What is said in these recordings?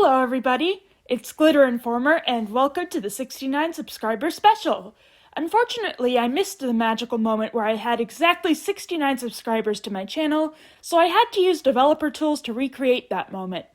Hello everybody, it's Glitter Informer and welcome to the 69 subscriber special. Unfortunately, I missed the magical moment where I had exactly 69 subscribers to my channel, so I had to use developer tools to recreate that moment.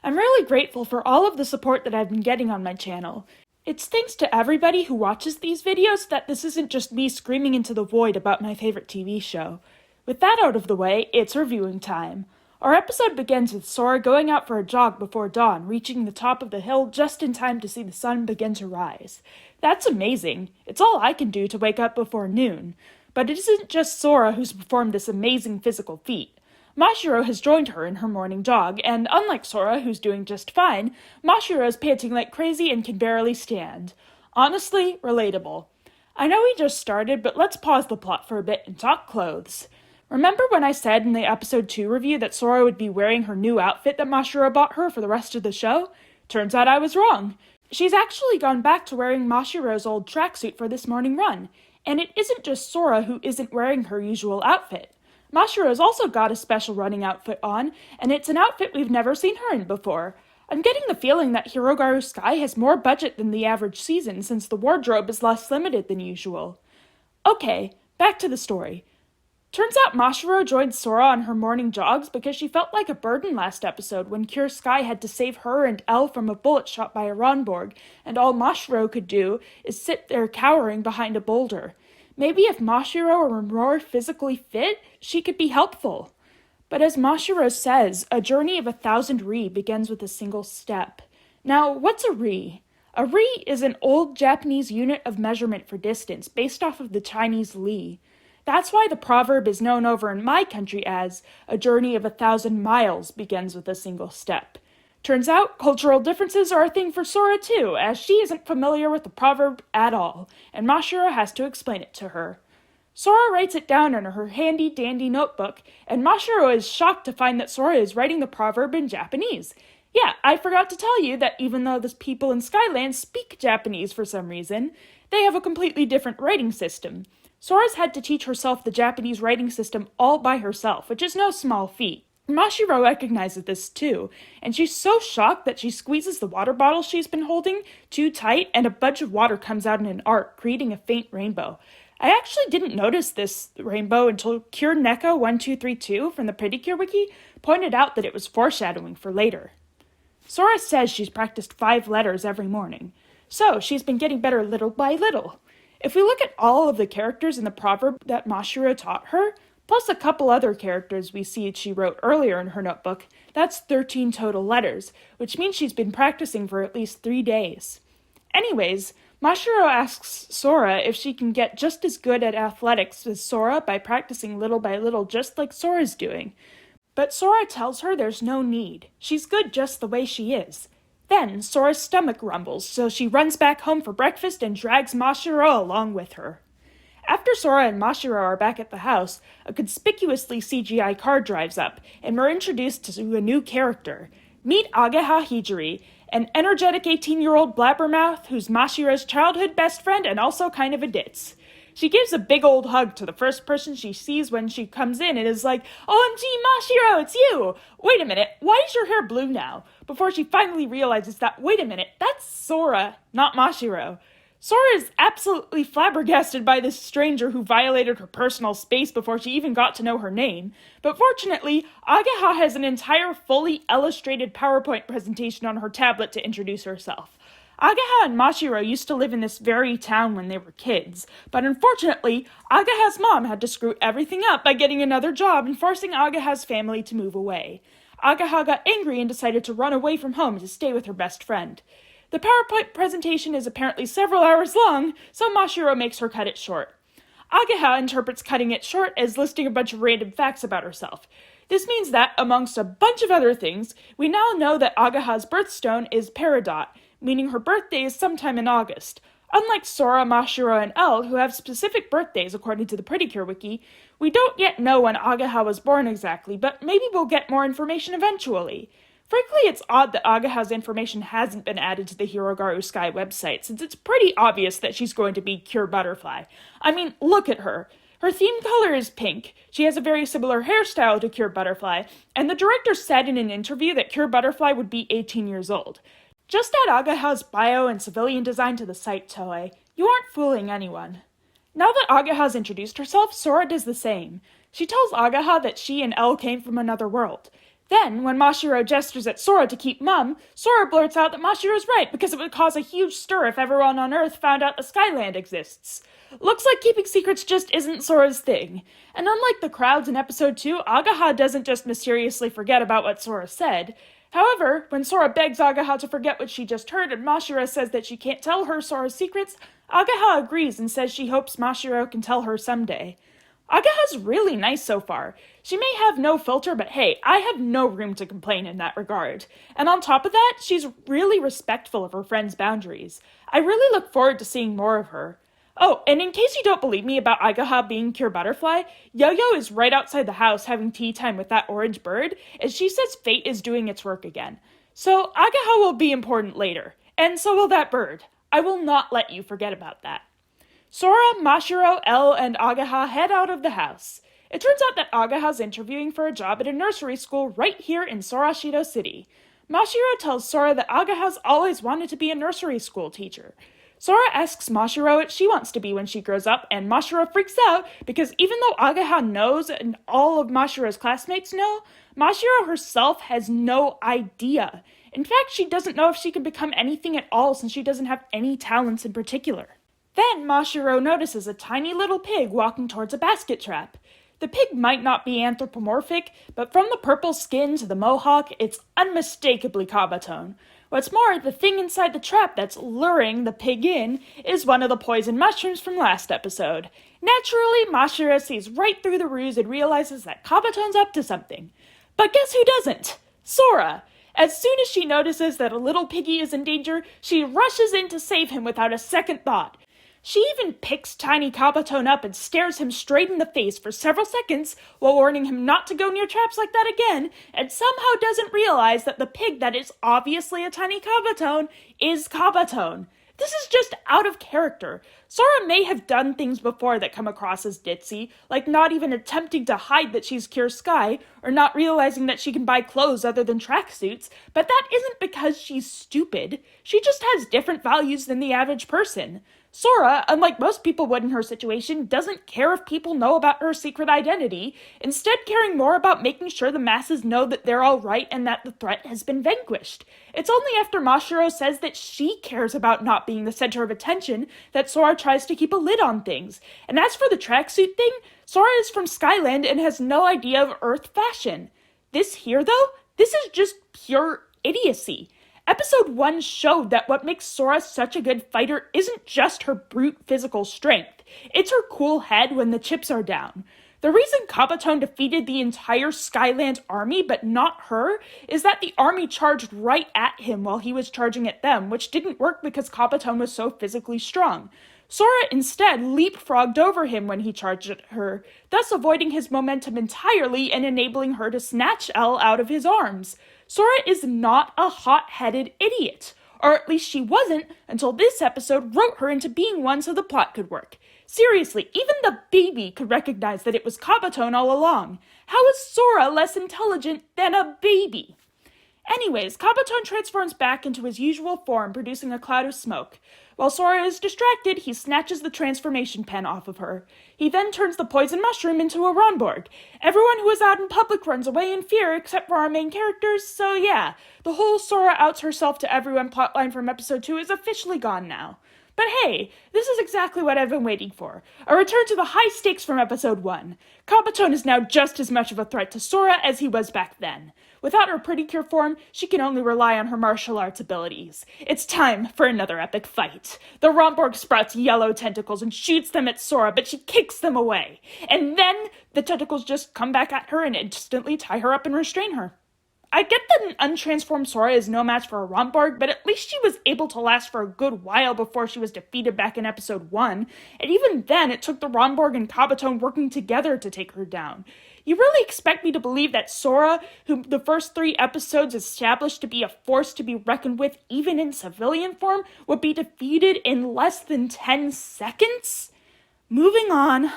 I'm really grateful for all of the support that I've been getting on my channel. It's thanks to everybody who watches these videos that this isn't just me screaming into the void about my favorite TV show. With that out of the way, it's reviewing time. Our episode begins with Sora going out for a jog before dawn, reaching the top of the hill just in time to see the sun begin to rise. That's amazing. It's all I can do to wake up before noon. But it isn't just Sora who's performed this amazing physical feat. Mashiro has joined her in her morning jog, and unlike Sora, who's doing just fine, Mashiro is panting like crazy and can barely stand. Honestly, relatable. I know we just started, but let's pause the plot for a bit and talk clothes. Remember when I said in the episode 2 review that Sora would be wearing her new outfit that Mashiro bought her for the rest of the show? Turns out I was wrong. She's actually gone back to wearing Mashiro's old tracksuit for this morning run. And it isn't just Sora who isn't wearing her usual outfit. Mashiro's also got a special running outfit on, and it's an outfit we've never seen her in before. I'm getting the feeling that Hirogaru Sky has more budget than the average season since the wardrobe is less limited than usual. Okay, back to the story. Turns out Mashiro joined Sora on her morning jogs because she felt like a burden last episode when Cure Sky had to save her and Elle from a bullet shot by a Ronborg, and all Mashiro could do is sit there cowering behind a boulder. Maybe if Mashiro were more physically fit, she could be helpful. But as Mashiro says, a journey of 1,000 ri begins with a single step. Now, what's a ri? A ri is an old Japanese unit of measurement for distance based off of the Chinese li. That's why the proverb is known over in my country as, a journey of 1,000 miles begins with a single step. Turns out, cultural differences are a thing for Sora too, as she isn't familiar with the proverb at all, and Mashiro has to explain it to her. Sora writes it down in her handy-dandy notebook, and Mashiro is shocked to find that Sora is writing the proverb in Japanese. Yeah, I forgot to tell you that even though the people in Skyland speak Japanese for some reason, they have a completely different writing system. Sora's had to teach herself the Japanese writing system all by herself, which is no small feat. Mashiro recognizes this too, and she's so shocked that she squeezes the water bottle she's been holding too tight and a bunch of water comes out in an arc, creating a faint rainbow. I actually didn't notice this rainbow until Cure Neko 1232 from the Pedicure Wiki pointed out that it was foreshadowing for later. Sora says she's practiced 5 letters every morning, so she's been getting better little by little. If we look at all of the characters in the proverb that Mashiro taught her, plus a couple other characters we see she wrote earlier in her notebook, that's 13 total letters, which means she's been practicing for at least 3 days. Anyways, Mashiro asks Sora if she can get just as good at athletics as Sora by practicing little by little just like Sora's doing. But Sora tells her there's no need. She's good just the way she is. Then, Sora's stomach rumbles, so she runs back home for breakfast and drags Mashiro along with her. After Sora and Mashiro are back at the house, a conspicuously CGI car drives up, and we're introduced to a new character. Meet Ageha Hijiri, an energetic 18-year-old blabbermouth who's Mashiro's childhood best friend and also kind of a ditz. She gives a big old hug to the first person she sees when she comes in and is like, "OMG, Mashiro, it's you! Wait a minute, why is your hair blue now?" Before she finally realizes that, wait a minute, that's Sora, not Mashiro. Sora is absolutely flabbergasted by this stranger who violated her personal space before she even got to know her name. But fortunately, Ageha has an entire fully illustrated PowerPoint presentation on her tablet to introduce herself. Ageha and Mashiro used to live in this very town when they were kids, but unfortunately, Ageha's mom had to screw everything up by getting another job and forcing Ageha's family to move away. Ageha got angry and decided to run away from home to stay with her best friend. The PowerPoint presentation is apparently several hours long, so Mashiro makes her cut it short. Ageha interprets cutting it short as listing a bunch of random facts about herself. This means that, amongst a bunch of other things, we now know that Ageha's birthstone is Peridot, meaning her birthday is sometime in August. Unlike Sora, Mashiro, and Elle, who have specific birthdays according to the Pedicure Wiki, we don't yet know when Ageha was born exactly, but maybe we'll get more information eventually. Frankly, it's odd that Ageha's information hasn't been added to the Hirogaru Sky website, since it's pretty obvious that she's going to be Cure Butterfly. I mean, look at her. Her theme color is pink, she has a very similar hairstyle to Cure Butterfly, and the director said in an interview that Cure Butterfly would be 18 years old. Just add Ageha's bio and civilian design to the site, Toei. You aren't fooling anyone. Now that Ageha's introduced herself, Sora does the same. She tells Ageha that she and Elle came from another world. Then, when Mashiro gestures at Sora to keep mum, Sora blurts out that Mashiro's right because it would cause a huge stir if everyone on Earth found out the Skyland exists. Looks like keeping secrets just isn't Sora's thing. And unlike the crowds in episode 2, Ageha doesn't just mysteriously forget about what Sora said. However, when Sora begs Ageha to forget what she just heard and Mashiro says that she can't tell her Sora's secrets, Ageha agrees and says she hopes Mashiro can tell her someday. Ageha's really nice so far. She may have no filter, but hey, I have no room to complain in that regard. And on top of that, she's really respectful of her friend's boundaries. I really look forward to seeing more of her. Oh, and in case you don't believe me about Ageha being Cure Butterfly, Yo-Yo is right outside the house having tea time with that orange bird, and she says fate is doing its work again. So Ageha will be important later, and so will that bird. I will not let you forget about that. Sora, Mashiro, Elle, and Ageha head out of the house. It turns out that Ageha's interviewing for a job at a nursery school right here in Sorashido City. Mashiro tells Sora that Ageha's always wanted to be a nursery school teacher. Sora asks Mashiro what she wants to be when she grows up, and Mashiro freaks out because even though Ageha knows and all of Mashiro's classmates know, Mashiro herself has no idea. In fact, she doesn't know if she can become anything at all since she doesn't have any talents in particular. Then Mashiro notices a tiny little pig walking towards a basket trap. The pig might not be anthropomorphic, but from the purple skin to the mohawk, it's unmistakably Kabatone. What's more, the thing inside the trap that's luring the pig in is one of the poison mushrooms from last episode. Naturally, Mashiro sees right through the ruse and realizes that Kabatone's up to something. But guess who doesn't? Sora! As soon as she notices that a little piggy is in danger, she rushes in to save him without a second thought. She even picks tiny Kabatone up and stares him straight in the face for several seconds while warning him not to go near traps like that again, and somehow doesn't realize that the pig that is obviously a tiny Kabatone is Kabatone. This is just out of character. Sora may have done things before that come across as ditzy, like not even attempting to hide that she's Cure Sky, or not realizing that she can buy clothes other than tracksuits, but that isn't because she's stupid. She just has different values than the average person. Sora, unlike most people would in her situation, doesn't care if people know about her secret identity, instead caring more about making sure the masses know that they're all right and that the threat has been vanquished. It's only after Mashiro says that she cares about not being the center of attention that Sora tries to keep a lid on things. And as for the tracksuit thing, Sora is from Skyland and has no idea of Earth fashion. This here, though, this is just pure idiocy. Episode 1 showed that what makes Sora such a good fighter isn't just her brute physical strength, it's her cool head when the chips are down. The reason Kabatone defeated the entire Skyland army but not her is that the army charged right at him while he was charging at them, which didn't work because Kabatone was so physically strong. Sora instead leapfrogged over him when he charged at her, thus avoiding his momentum entirely and enabling her to snatch Elle out of his arms. Sora is not a hot-headed idiot, or at least she wasn't until this episode wrote her into being one so the plot could work. Seriously, even the baby could recognize that it was Kabatone all along. How is Sora less intelligent than a baby? Anyways, Kabatone transforms back into his usual form, producing a cloud of smoke. While Sora is distracted, he snatches the transformation pen off of her. He then turns the poison mushroom into a Ronborg. Everyone who is out in public runs away in fear except for our main characters, so yeah, the whole Sora outs herself to everyone plotline from episode 2 is officially gone now. But hey, this is exactly what I've been waiting for. A return to the high stakes from episode 1. Kabatone is now just as much of a threat to Sora as he was back then. Without her Pretty Cure form, she can only rely on her martial arts abilities. It's time for another epic fight. The Ronborg sprouts yellow tentacles and shoots them at Sora, but she kicks them away. And then the tentacles just come back at her and instantly tie her up and restrain her. I get that an untransformed Sora is no match for a Ronborg, but at least she was able to last for a good while before she was defeated back in episode 1, and even then it took the Ronborg and Kabatone working together to take her down. You really expect me to believe that Sora, who the first 3 episodes established to be a force to be reckoned with even in civilian form, would be defeated in less than 10 seconds? Moving on.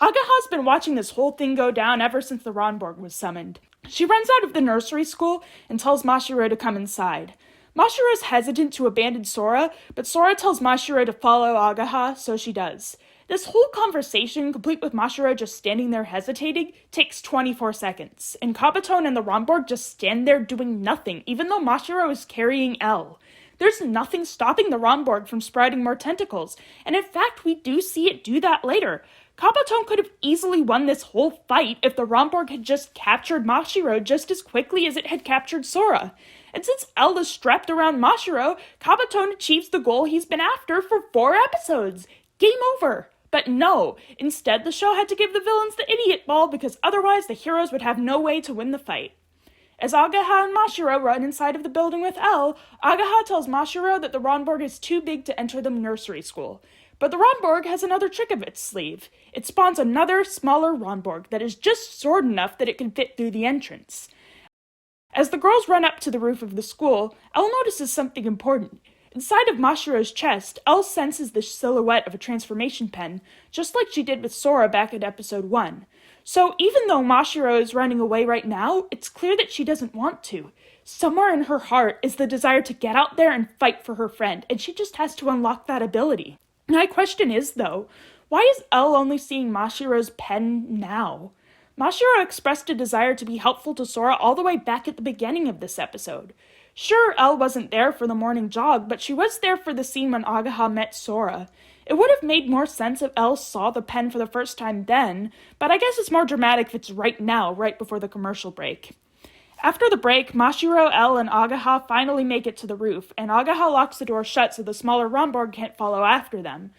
Agaha's been watching this whole thing go down ever since the Ronborg was summoned. She runs out of the nursery school and tells Mashiro to come inside. Mashiro's hesitant to abandon Sora, but Sora tells Mashiro to follow Ageha, so she does. This whole conversation, complete with Mashiro just standing there hesitating, takes 24 seconds, and Kabatone and the Ronborg just stand there doing nothing, even though Mashiro is carrying L. There's nothing stopping the Ronborg from sprouting more tentacles, and in fact we do see it do that later. Kabatone could have easily won this whole fight if the Ronborg had just captured Mashiro just as quickly as it had captured Sora. And since L is strapped around Mashiro, Kabatone achieves the goal he's been after for 4 episodes. Game over. But no, instead the show had to give the villains the idiot ball because otherwise the heroes would have no way to win the fight. As Ageha and Mashiro run inside of the building with L, Ageha tells Mashiro that the Ronborg is too big to enter the nursery school. But the Ronborg has another trick up its sleeve. It spawns another, smaller Ronborg that is just sword enough that it can fit through the entrance. As the girls run up to the roof of the school, Elle notices something important. Inside of Mashiro's chest, Elle senses the silhouette of a transformation pen, just like she did with Sora back at episode 1. So even though Mashiro is running away right now, it's clear that she doesn't want to. Somewhere in her heart is the desire to get out there and fight for her friend, and she just has to unlock that ability. My question is, though, why is Elle only seeing Mashiro's pen now? Mashiro expressed a desire to be helpful to Sora all the way back at the beginning of this episode. Sure, Elle wasn't there for the morning jog, but she was there for the scene when Ageha met Sora. It would have made more sense if Elle saw the pen for the first time then, but I guess it's more dramatic if it's right now, right before the commercial break. After the break, Mashiro, Elle, and Ageha finally make it to the roof, and Ageha locks the door shut so the smaller Ronborg can't follow after them.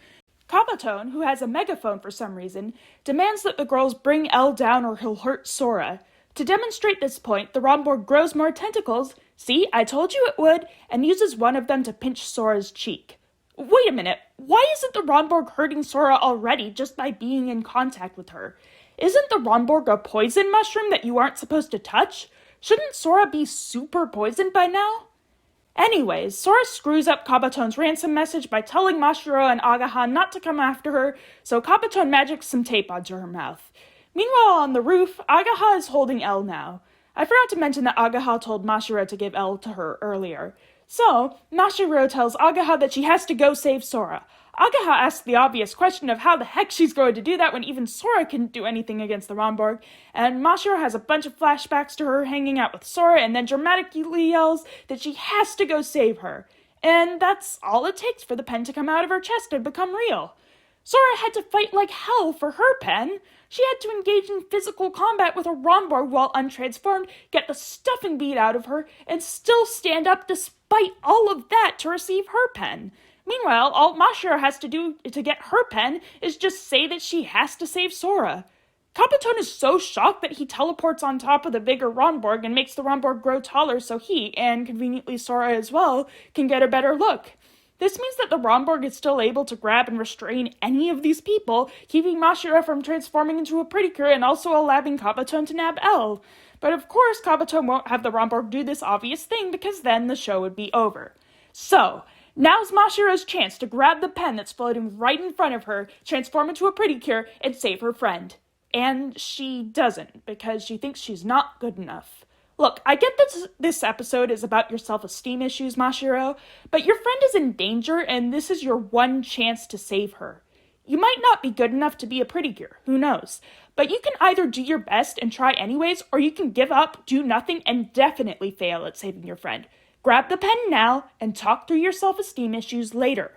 Kabatone, who has a megaphone for some reason, demands that the girls bring Elle down or he'll hurt Sora. To demonstrate this point, the Ronborg grows more tentacles, see, I told you it would, and uses one of them to pinch Sora's cheek. Wait a minute, why isn't the Ronborg hurting Sora already just by being in contact with her? Isn't the Ronborg a poison mushroom that you aren't supposed to touch? Shouldn't Sora be super poisoned by now? Anyways, Sora screws up Kabatone's ransom message by telling Mashiro and Ageha not to come after her, so Kabatone magics some tape onto her mouth. Meanwhile, on the roof, Ageha is holding Elle now. I forgot to mention that Ageha told Mashiro to give Elle to her earlier. So, Mashiro tells Ageha that she has to go save Sora. Ageha asks the obvious question of how the heck she's going to do that when even Sora couldn't do anything against the Ronborg, and Mashiro has a bunch of flashbacks to her hanging out with Sora and then dramatically yells that she has to go save her. And that's all it takes for the pen to come out of her chest and become real. Sora had to fight like hell for her pen. She had to engage in physical combat with a Ronborg while untransformed, get the stuffing beat out of her, and still stand up despite all of that to receive her pen. Meanwhile, all Mashiro has to do to get her pen is just say that she has to save Sora. Kabatone is so shocked that he teleports on top of the bigger Ronborg and makes the Ronborg grow taller so he, and conveniently Sora as well, can get a better look. This means that the Ronborg is still able to grab and restrain any of these people, keeping Mashiro from transforming into a pretty cure and also allowing Kabatone to nab Elle. But of course, Kabatone won't have the Ronborg do this obvious thing because then the show would be over. So, now's Mashiro's chance to grab the pen that's floating right in front of her, transform into a pretty cure, and save her friend. And she doesn't, because she thinks she's not good enough. Look, I get that this episode is about your self-esteem issues, Mashiro, but your friend is in danger, and this is your one chance to save her. You might not be good enough to be a pretty cure, who knows? But you can either do your best and try anyways, or you can give up, do nothing, and definitely fail at saving your friend. Grab the pen now, and talk through your self-esteem issues later.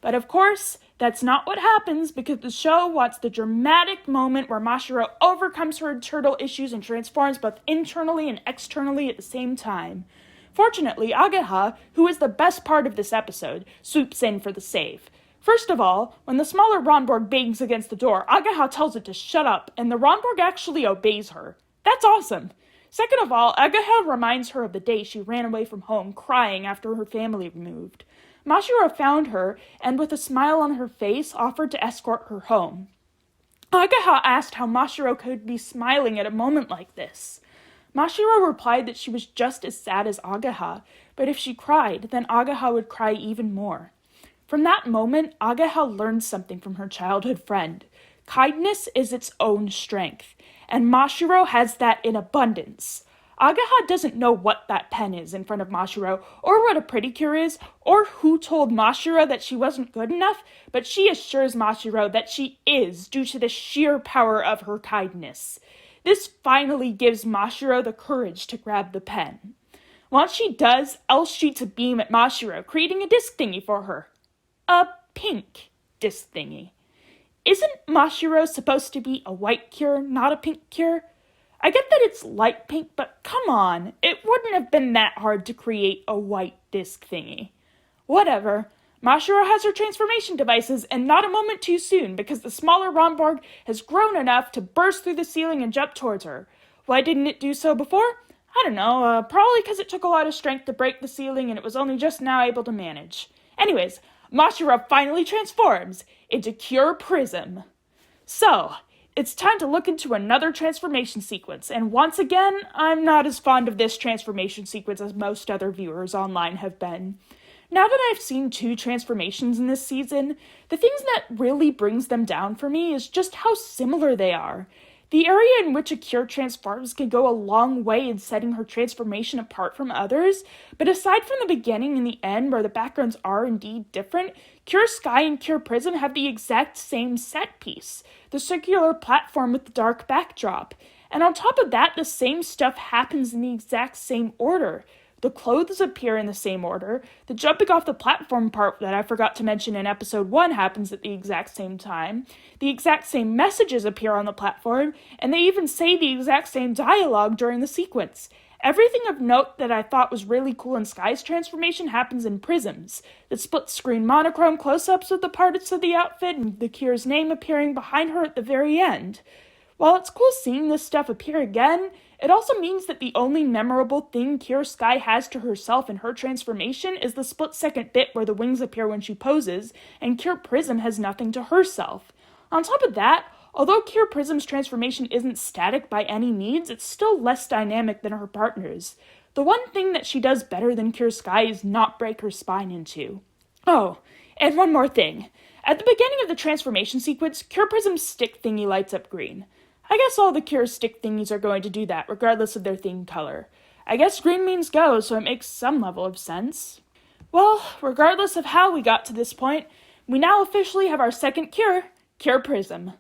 But of course, that's not what happens because the show wants the dramatic moment where Mashiro overcomes her internal issues and transforms both internally and externally at the same time. Fortunately, Ageha, who is the best part of this episode, swoops in for the save. First of all, when the smaller Ronborg bangs against the door, Ageha tells it to shut up, and the Ronborg actually obeys her. That's awesome! Second of all, Ageha reminds her of the day she ran away from home crying after her family moved. Mashiro found her, and with a smile on her face, offered to escort her home. Ageha asked how Mashiro could be smiling at a moment like this. Mashiro replied that she was just as sad as Ageha, but if she cried, then Ageha would cry even more. From that moment, Ageha learned something from her childhood friend. Kindness is its own strength, and Mashiro has that in abundance. Ageha doesn't know what that pen is in front of Mashiro, or what a pretty cure is, or who told Mashiro that she wasn't good enough, but she assures Mashiro that she is due to the sheer power of her kindness. This finally gives Mashiro the courage to grab the pen. Once she does, Elle shoots a beam at Mashiro, creating a disc thingy for her. A pink disc thingy. Isn't Mashiro supposed to be a white cure, not a pink cure? I get that it's light pink, but come on, it wouldn't have been that hard to create a white disc thingy. Whatever. Mashiro has her transformation devices, and not a moment too soon, because the smaller Ronborg has grown enough to burst through the ceiling and jump towards her. Why didn't it do so before? I don't know, probably because it took a lot of strength to break the ceiling and it was only just now able to manage. Anyways, Mashiro finally transforms into Cure Prism. So, it's time to look into another transformation sequence, and once again, I'm not as fond of this transformation sequence as most other viewers online have been. Now that I've seen 2 transformations in this season, the things that really brings them down for me is just how similar they are. The area in which a cure transforms can go a long way in setting her transformation apart from others, but aside from the beginning and the end where the backgrounds are indeed different, Cure Sky and Cure Prism have the exact same set piece, the circular platform with the dark backdrop. And on top of that, the same stuff happens in the exact same order. The clothes appear in the same order, the jumping off the platform part that I forgot to mention in episode 1 happens at the exact same time, the exact same messages appear on the platform, and they even say the exact same dialogue during the sequence. Everything of note that I thought was really cool in Sky's transformation happens in Prisms. The split-screen monochrome close-ups of the parts of the outfit and the Cure's name appearing behind her at the very end. While it's cool seeing this stuff appear again, it also means that the only memorable thing Cure Sky has to herself in her transformation is the split-second bit where the wings appear when she poses, and Cure Prism has nothing to herself. On top of that, although Cure Prism's transformation isn't static by any means, it's still less dynamic than her partner's. The one thing that she does better than Cure Sky is not break her spine in two. Oh, and one more thing. At the beginning of the transformation sequence, Cure Prism's stick thingy lights up green. I guess all the Cure stick thingies are going to do that, regardless of their theme color. I guess green means go, so it makes some level of sense. Well, regardless of how we got to this point, we now officially have our second cure, Cure Prism.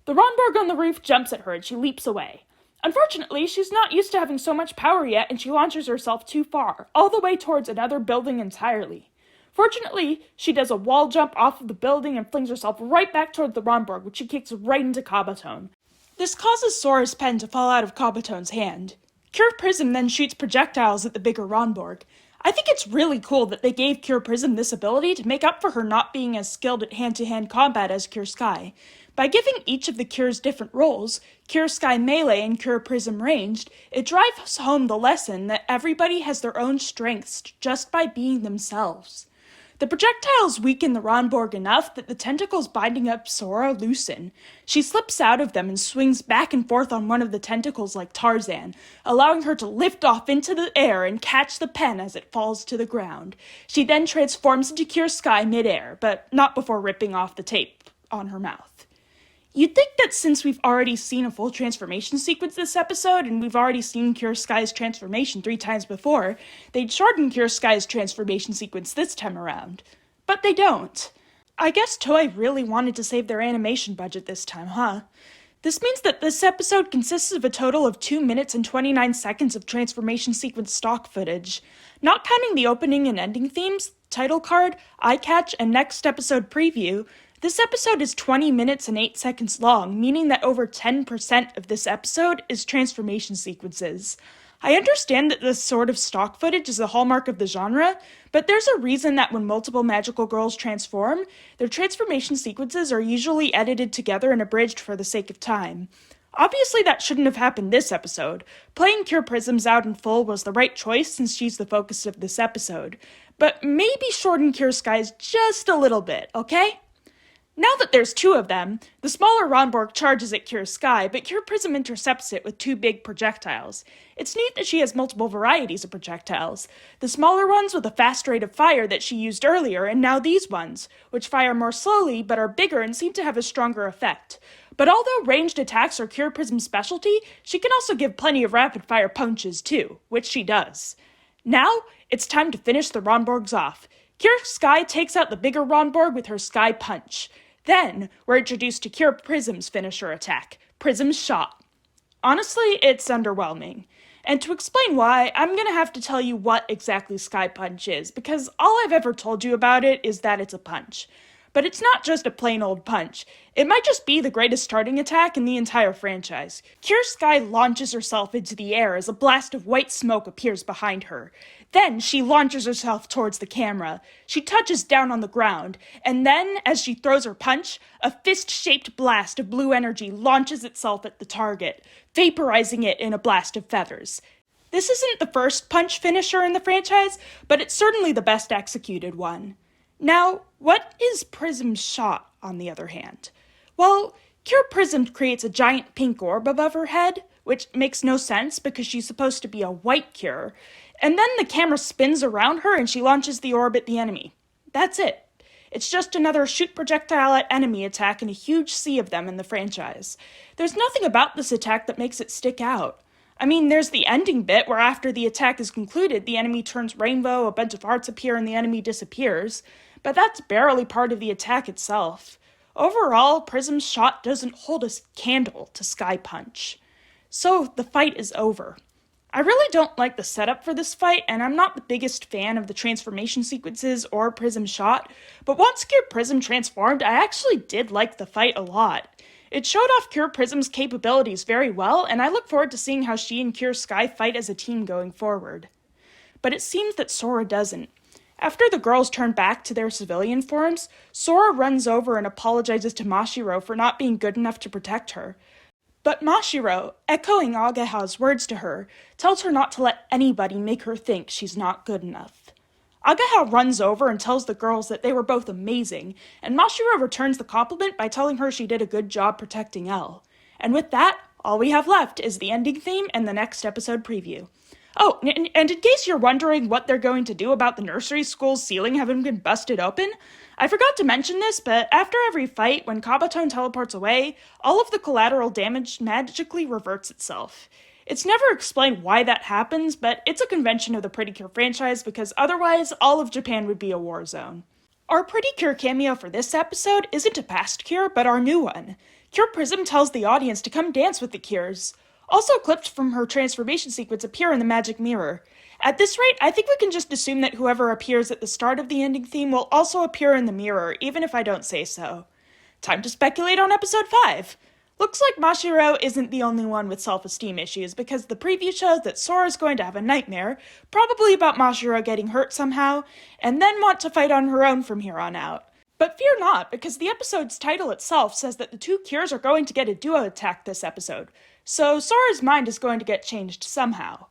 The Ronborg on the roof jumps at her and she leaps away. Unfortunately, she's not used to having so much power yet and she launches herself too far, all the way towards another building entirely. Fortunately, she does a wall jump off of the building and flings herself right back towards the Ronborg, which she kicks right into Kabatone. This causes Sora's pen to fall out of Kabatone's hand. Cure Prism then shoots projectiles at the bigger Ronborg. I think it's really cool that they gave Cure Prism this ability to make up for her not being as skilled at hand-to-hand combat as Cure Sky. By giving each of the Cures different roles, Cure Sky melee and Cure Prism ranged, it drives home the lesson that everybody has their own strengths just by being themselves. The projectiles weaken the Ronborg enough that the tentacles binding up Sora loosen. She slips out of them and swings back and forth on one of the tentacles like Tarzan, allowing her to lift off into the air and catch the pen as it falls to the ground. She then transforms into Cure Sky midair, but not before ripping off the tape on her mouth. You'd think that since we've already seen a full transformation sequence this episode, and we've already seen Cure Sky's transformation 3 times before, they'd shorten Cure Sky's transformation sequence this time around. But they don't. I guess Toei really wanted to save their animation budget this time, huh? This means that this episode consists of a total of 2 minutes and 29 seconds of transformation sequence stock footage. Not counting the opening and ending themes, title card, eye catch, and next episode preview, this episode is 20 minutes and 8 seconds long, meaning that over 10% of this episode is transformation sequences. I understand that this sort of stock footage is the hallmark of the genre, but there's a reason that when multiple magical girls transform, their transformation sequences are usually edited together and abridged for the sake of time. Obviously that shouldn't have happened this episode. Playing Cure Prisms out in full was the right choice since she's the focus of this episode. But maybe shorten Cure Skies just a little bit, okay? Now that there's 2 of them, the smaller Ronborg charges at Cure Sky, but Cure Prism intercepts it with 2 big projectiles. It's neat that she has multiple varieties of projectiles. The smaller ones with a fast rate of fire that she used earlier, and now these ones, which fire more slowly but are bigger and seem to have a stronger effect. But although ranged attacks are Cure Prism's specialty, she can also give plenty of rapid-fire punches too, which she does. Now, it's time to finish the Ronborgs off. Cure Sky takes out the bigger Ronborg with her Sky Punch. Then, we're introduced to Cure Prism's finisher attack, Prism's Shot. Honestly, it's underwhelming. And to explain why, I'm gonna have to tell you what exactly Sky Punch is, because all I've ever told you about it is that it's a punch. But it's not just a plain old punch. It might just be the greatest starting attack in the entire franchise. Cure Sky launches herself into the air as a blast of white smoke appears behind her. Then she launches herself towards the camera. She touches down on the ground, and then, as she throws her punch, a fist-shaped blast of blue energy launches itself at the target, vaporizing it in a blast of feathers. This isn't the first punch finisher in the franchise, but it's certainly the best executed one. Now, what is Prism's Shot, on the other hand? Well, Cure Prism creates a giant pink orb above her head, which makes no sense because she's supposed to be a white Cure, and then the camera spins around her and she launches the orb at the enemy. That's it. It's just another shoot projectile at enemy attack in a huge sea of them in the franchise. There's nothing about this attack that makes it stick out. I mean, there's the ending bit where after the attack is concluded, the enemy turns rainbow, a bunch of hearts appear, and the enemy disappears. But that's barely part of the attack itself. Overall, Prism's Shot doesn't hold a candle to Sky Punch. So, the fight is over. I really don't like the setup for this fight, and I'm not the biggest fan of the transformation sequences or Prism's Shot, but once Cure Prism transformed, I actually did like the fight a lot. It showed off Cure Prism's capabilities very well, and I look forward to seeing how she and Cure Sky fight as a team going forward. But it seems that Sora doesn't. After the girls turn back to their civilian forms, Sora runs over and apologizes to Mashiro for not being good enough to protect her. But Mashiro, echoing Ageha's words to her, tells her not to let anybody make her think she's not good enough. Ageha runs over and tells the girls that they were both amazing, and Mashiro returns the compliment by telling her she did a good job protecting Elle. And with that, all we have left is the ending theme and the next episode preview. Oh, and in case you're wondering what they're going to do about the nursery school's ceiling having been busted open, I forgot to mention this, but after every fight, when Kabatone teleports away, all of the collateral damage magically reverts itself. It's never explained why that happens, but it's a convention of the Pretty Cure franchise because otherwise all of Japan would be a war zone. Our Pretty Cure cameo for this episode isn't a past Cure, but our new one. Cure Prism tells the audience to come dance with the Cures. Also clips from her transformation sequence appear in the magic mirror. At this rate, I think we can just assume that whoever appears at the start of the ending theme will also appear in the mirror, even if I don't say so. Time to speculate on episode 5. Looks like Mashiro isn't the only one with self-esteem issues, because the preview shows that Sora's going to have a nightmare, probably about Mashiro getting hurt somehow, and then want to fight on her own from here on out. But fear not, because the episode's title itself says that the two Cures are going to get a duo attack this episode, so Sora's mind is going to get changed somehow.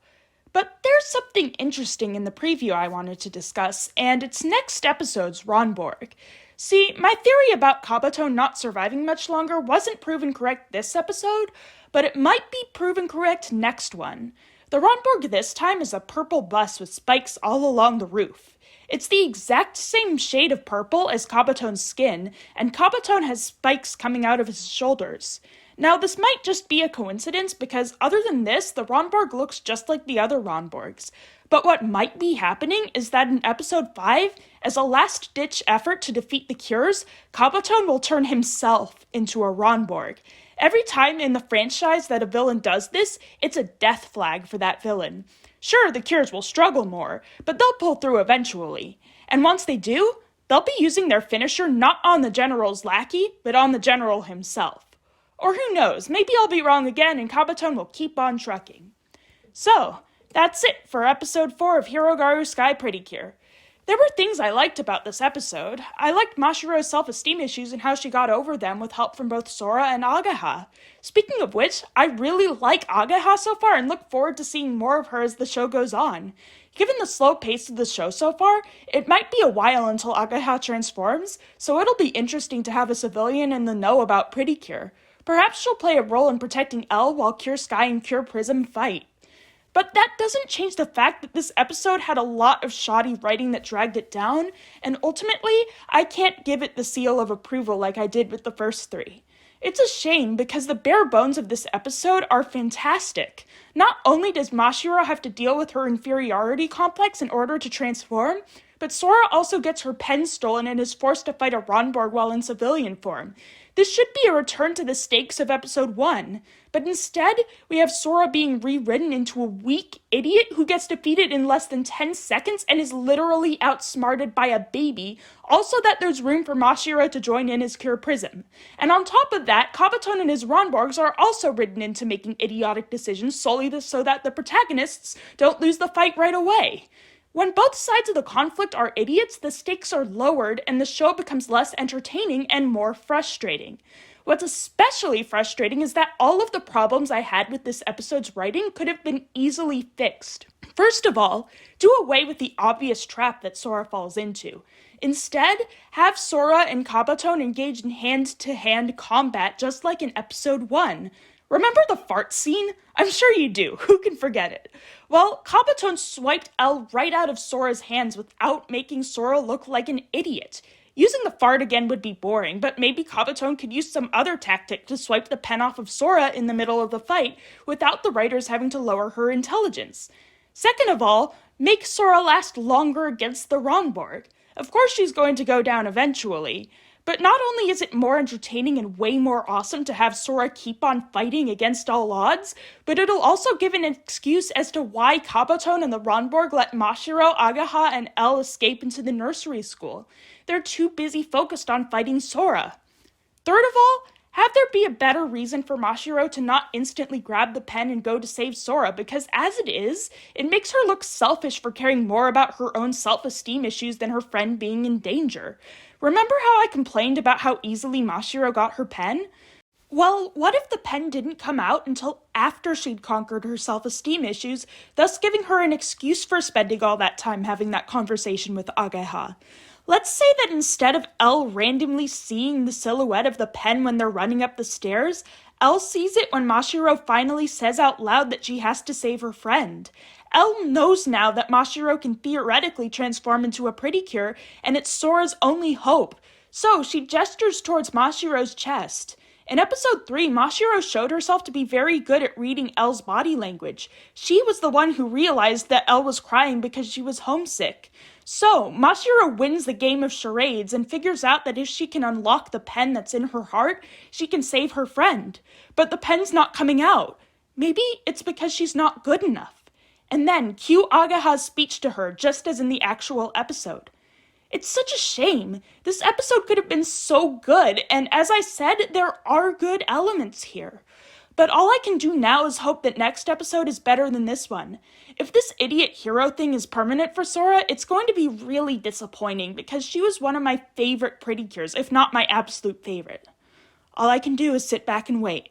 But there's something interesting in the preview I wanted to discuss, and it's next episode's Ronborg. See, my theory about Kabatone not surviving much longer wasn't proven correct this episode, but it might be proven correct next one. The Ronborg this time is a purple bus with spikes all along the roof. It's the exact same shade of purple as Kabatone's skin, and Kabatone has spikes coming out of his shoulders. Now, this might just be a coincidence because other than this, the Ronborg looks just like the other Ronborgs. But what might be happening is that in episode 5, as a last-ditch effort to defeat the Cures, Kabatone will turn himself into a Ronborg. Every time in the franchise that a villain does this, it's a death flag for that villain. Sure, the Cures will struggle more, but they'll pull through eventually. And once they do, they'll be using their finisher not on the General's lackey, but on the General himself. Or who knows, maybe I'll be wrong again and Kabatone will keep on trucking. So, that's it for episode 4 of Hirogaru Sky Pretty Cure. There were things I liked about this episode. I liked Mashiro's self-esteem issues and how she got over them with help from both Sora and Ageha. Speaking of which, I really like Ageha so far and look forward to seeing more of her as the show goes on. Given the slow pace of the show so far, it might be a while until Ageha transforms, so it'll be interesting to have a civilian in the know about Pretty Cure. Perhaps she'll play a role in protecting Elle while Cure Sky and Cure Prism fight. But that doesn't change the fact that this episode had a lot of shoddy writing that dragged it down, and ultimately, I can't give it the seal of approval like I did with the first 3. It's a shame because the bare bones of this episode are fantastic. Not only does Mashiro have to deal with her inferiority complex in order to transform, but Sora also gets her pen stolen and is forced to fight a Ronborg while in civilian form. This should be a return to the stakes of episode 1, but instead, we have Sora being rewritten into a weak idiot who gets defeated in less than 10 seconds and is literally outsmarted by a baby, also that there's room for Mashiro to join in as Cure Prism. And on top of that, Kabatone and his Ronborgs are also ridden into making idiotic decisions solely so that the protagonists don't lose the fight right away. When both sides of the conflict are idiots, the stakes are lowered and the show becomes less entertaining and more frustrating. What's especially frustrating is that all of the problems I had with this episode's writing could have been easily fixed. First of all, do away with the obvious trap that Sora falls into. Instead, have Sora and Kabatone engage in hand-to-hand combat just like in episode 1. Remember the fart scene? I'm sure you do. Who can forget it? Well, Kabatone swiped L right out of Sora's hands without making Sora look like an idiot. Using the fart again would be boring, but maybe Kabatone could use some other tactic to swipe the pen off of Sora in the middle of the fight without the writers having to lower her intelligence. Second of all, make Sora last longer against the Ronborg. Of course she's going to go down eventually, but not only is it more entertaining and way more awesome to have Sora keep on fighting against all odds, but it'll also give an excuse as to why Kabatone and the Ronborg let Mashiro, Ageha, and L escape into the nursery school. They're too busy focused on fighting Sora. Third of all, have there be a better reason for Mashiro to not instantly grab the pen and go to save Sora, because as it is, it makes her look selfish for caring more about her own self-esteem issues than her friend being in danger. Remember how I complained about how easily Mashiro got her pen? Well, what if the pen didn't come out until after she'd conquered her self-esteem issues, thus giving her an excuse for spending all that time having that conversation with Ageha? Let's say that instead of Elle randomly seeing the silhouette of the pen when they're running up the stairs, Elle sees it when Mashiro finally says out loud that she has to save her friend. Elle knows now that Mashiro can theoretically transform into a pretty cure, and it's Sora's only hope. So she gestures towards Mashiro's chest. In episode 3, Mashiro showed herself to be very good at reading Elle's body language. She was the one who realized that Elle was crying because she was homesick. So, Mashiro wins the game of charades and figures out that if she can unlock the pen that's in her heart, she can save her friend. But the pen's not coming out. Maybe it's because she's not good enough. And then, cue Ageha's speech to her, just as in the actual episode. It's such a shame. This episode could have been so good, and as I said, there are good elements here. But all I can do now is hope that next episode is better than this one. If this idiot hero thing is permanent for Sora, it's going to be really disappointing because she was one of my favorite pretty cures, if not my absolute favorite. All I can do is sit back and wait.